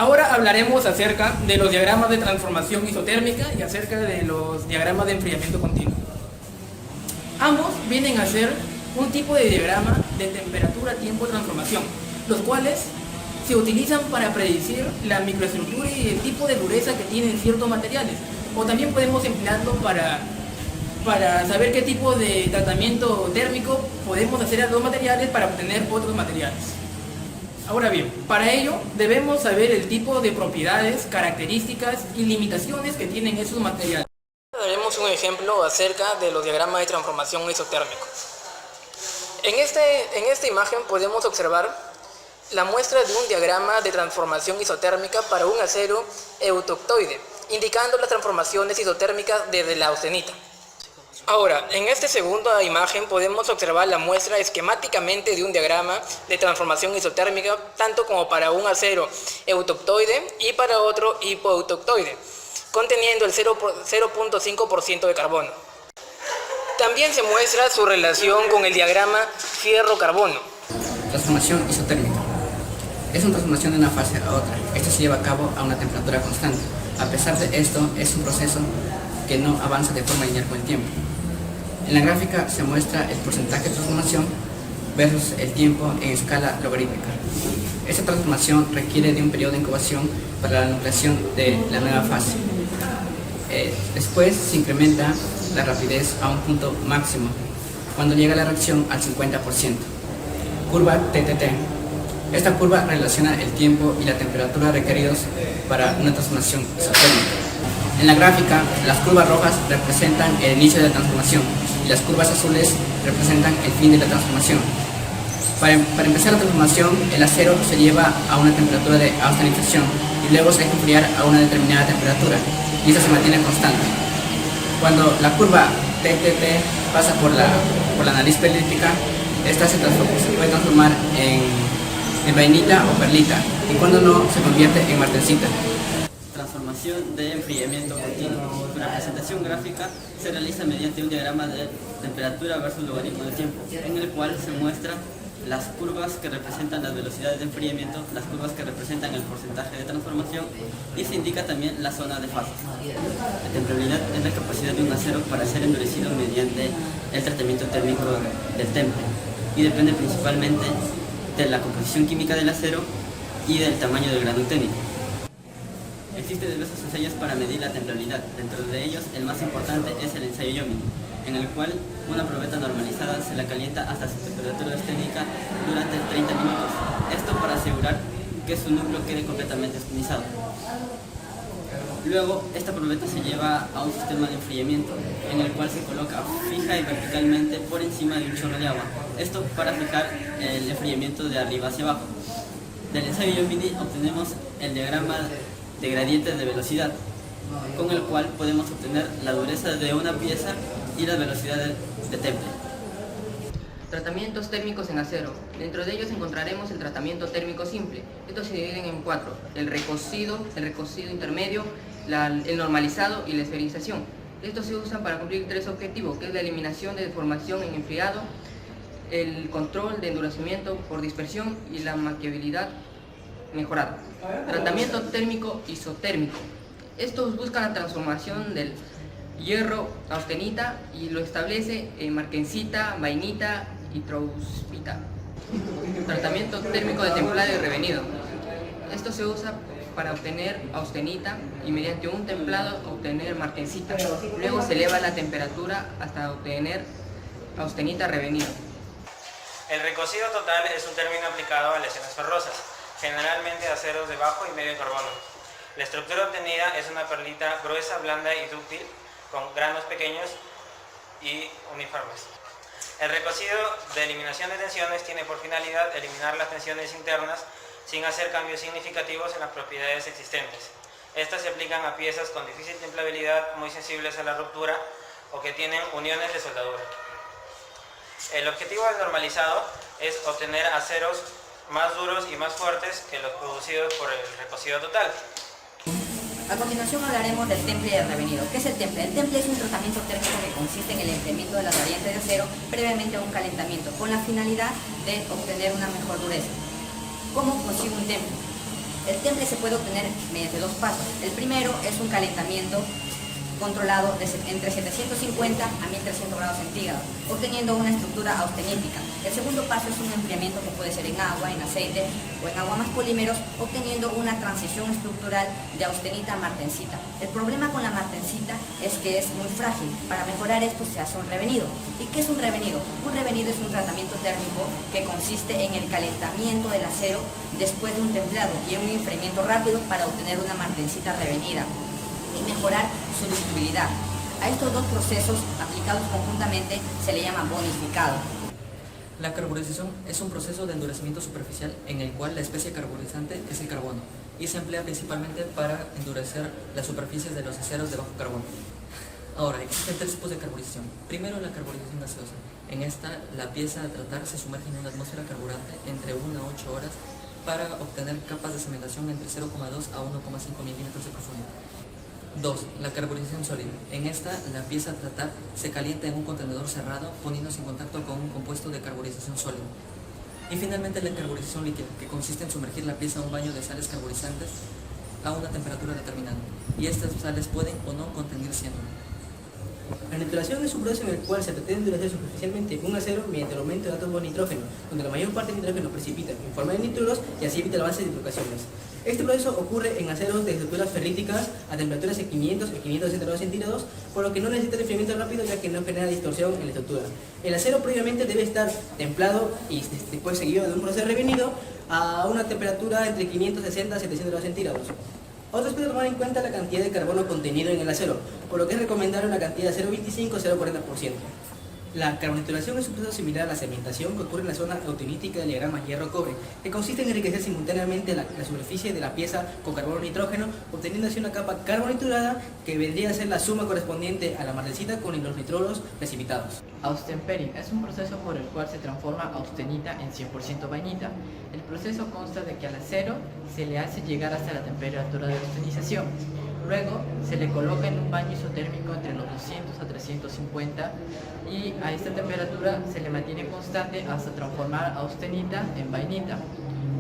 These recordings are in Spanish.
Ahora hablaremos acerca de los diagramas de transformación isotérmica y acerca de los diagramas de enfriamiento continuo. Ambos vienen a ser un tipo de diagrama de temperatura, tiempo y transformación, los cuales se utilizan para predecir la microestructura y el tipo de dureza que tienen ciertos materiales, o también podemos emplearlo para saber qué tipo de tratamiento térmico podemos hacer a los materiales para obtener otros materiales. Ahora bien, para ello debemos saber el tipo de propiedades, características y limitaciones que tienen esos materiales. Daremos un ejemplo acerca de los diagramas de transformación isotérmicos. En esta imagen podemos observar la muestra de un diagrama de transformación isotérmica para un acero eutoctoide, indicando las transformaciones isotérmicas desde la austenita. Ahora, en esta segunda imagen podemos observar la muestra esquemáticamente de un diagrama de transformación isotérmica, tanto como para un acero eutoctoide y para otro hipoeutoctoide, conteniendo el 0.5% de carbono. También se muestra su relación con el diagrama fierro-carbono. Transformación isotérmica. Es una transformación de una fase a otra. Esto se lleva a cabo a una temperatura constante. A pesar de esto, es un proceso que no avanza de forma lineal con el tiempo. En la gráfica se muestra el porcentaje de transformación versus el tiempo en escala logarítmica. Esta transformación requiere de un periodo de incubación para la nucleación de la nueva fase. Después se incrementa la rapidez a un punto máximo cuando llega la reacción al 50%. Curva TTT. Esta curva relaciona el tiempo y la temperatura requeridos para una transformación isotérmica. En la gráfica, las curvas rojas representan el inicio de la transformación y las curvas azules representan el fin de la transformación. Para empezar la transformación, el acero se lleva a una temperatura de austenización y luego se deja enfriar a una determinada temperatura, y esta se mantiene constante. Cuando la curva TTT pasa por la nariz perlítica, esta se puede transformar en vainilla o perlita, y cuando no, se convierte en martensita. Transformación de enfriamiento continuo. La representación gráfica se realiza mediante un diagrama de temperatura versus logaritmo de tiempo, en el cual se muestran las curvas que representan las velocidades de enfriamiento, las curvas que representan el porcentaje de transformación, y se indica también la zona de fases. La templabilidad es la capacidad de un acero para ser endurecido mediante el tratamiento térmico del temple, y depende principalmente de la composición química del acero y del tamaño del grano técnico. Existen diversos ensayos para medir la templabilidad. Dentro de ellos, el más importante es el ensayo Yomi, en el cual una probeta normalizada se la calienta hasta su temperatura estética durante 30 minutos. Esto para asegurar que su núcleo quede completamente estonizado. Luego, esta probeta se lleva a un sistema de enfriamiento, en el cual se coloca fija y verticalmente por encima de un chorro de agua. Esto para fijar el enfriamiento de arriba hacia abajo. Del ensayo Yomi obtenemos el diagrama de gradientes de velocidad, con el cual podemos obtener la dureza de una pieza y la velocidad de temple. Tratamientos térmicos en acero. Dentro de ellos encontraremos el tratamiento térmico simple. Estos se dividen en 4: el recocido intermedio, el normalizado y la esferización. Estos se usan para cumplir 3 objetivos, que es la eliminación de deformación en enfriado, el control de endurecimiento por dispersión y la maquiabilidad mejorada. Tratamiento térmico isotérmico. Estos buscan la transformación del hierro a austenita y lo establece en martensita, vainita y trouspita. Tratamiento térmico de templado y revenido. Esto se usa para obtener austenita y mediante un templado obtener martensita. Luego se eleva la temperatura hasta obtener austenita revenido. El recocido total es un término aplicado a lesiones ferrosas, generalmente de aceros de bajo y medio carbono. La estructura obtenida es una perlita gruesa, blanda y dúctil, con granos pequeños y uniformes. El recocido de eliminación de tensiones tiene por finalidad eliminar las tensiones internas sin hacer cambios significativos en las propiedades existentes. Estas se aplican a piezas con difícil templabilidad, muy sensibles a la ruptura o que tienen uniones de soldadura. El objetivo del normalizado es obtener aceros más duros y más fuertes que los producidos por el recocido total. A continuación hablaremos del temple de revenido. ¿Qué es el temple? El temple es un tratamiento térmico que consiste en el enfriamiento de las variantes de acero previamente a un calentamiento, con la finalidad de obtener una mejor dureza. ¿Cómo consigo un temple? El temple se puede obtener mediante dos pasos. El primero es un calentamiento controlado entre 750 a 1300 grados centígrados, obteniendo una estructura austenítica. El segundo paso es un enfriamiento que puede ser en agua, en aceite o en agua más polímeros, obteniendo una transición estructural de austenita a martensita. El problema con la martensita es que es muy frágil. Para mejorar esto se hace un revenido. ¿Y qué es un revenido? Un revenido es un tratamiento térmico que consiste en el calentamiento del acero después de un templado y en un enfriamiento rápido para obtener una martensita revenida y mejorar su ductibilidad. A estos dos procesos aplicados conjuntamente se le llama bonificado. La carburización es un proceso de endurecimiento superficial en el cual la especie carburizante es el carbono y se emplea principalmente para endurecer las superficies de los aceros de bajo carbono. Ahora, existen tres tipos de carburización. Primero, la carburización gaseosa. En esta, la pieza a tratar se sumerge en una atmósfera carburante entre 1 a 8 horas para obtener capas de cementación entre 0,2 a 1,5 milímetros de profundidad. 2. La carburización sólida. En esta, la pieza a tratar se calienta en un contenedor cerrado poniéndose en contacto con un compuesto de carburización sólida. Y finalmente la carburización líquida, que consiste en sumergir la pieza a un baño de sales carburizantes a una temperatura determinada. Y estas sales pueden o no contener cianuro. La nitrulación es un proceso en el cual se pretende endurecer superficialmente un acero mediante el aumento de átomos de nitrógeno, donde la mayor parte del nitrógeno precipita en forma de nitruros y así evita el avance de bifurcaciones. Este proceso ocurre en aceros de estructuras ferríticas a temperaturas de 500 y 560 grados centígrados, por lo que no necesita enfriamiento rápido ya que no genera distorsión en la estructura. El acero previamente debe estar templado y después seguido de un proceso revenido a una temperatura entre 560 y 700 grados centígrados. Otro aspecto a tomar en cuenta es la cantidad de carbono contenido en el acero, por lo que es recomendable una cantidad de 0,25-0,40%. La carbonitulación es un proceso similar a la cementación que ocurre en la zona austenítica del diagrama hierro-cobre, que consiste en enriquecer simultáneamente la superficie de la pieza con carbono y nitrógeno, obteniendo así una capa carbonitrulada que vendría a ser la suma correspondiente a la martensita con los nitrolos precipitados. Austenpering es un proceso por el cual se transforma austenita en 100% vainita. El proceso consta de que al acero se le hace llegar hasta la temperatura de austenización. Luego se le coloca en un baño isotérmico entre los 200 a 350 y a esta temperatura se le mantiene constante hasta transformar austenita en vainita.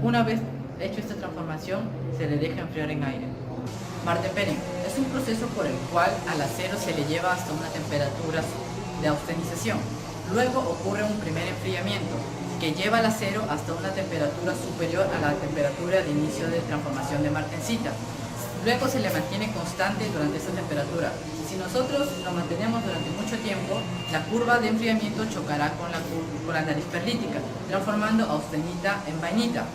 Una vez hecho esta transformación se le deja enfriar en aire. Martempering es un proceso por el cual al acero se le lleva hasta una temperatura de austenización. Luego ocurre un primer enfriamiento que lleva al acero hasta una temperatura superior a la temperatura de inicio de transformación de martensita. Luego se le mantiene constante durante esta temperatura. Si nosotros lo mantenemos durante mucho tiempo, la curva de enfriamiento chocará con la nariz perlítica, transformando austenita en vainita.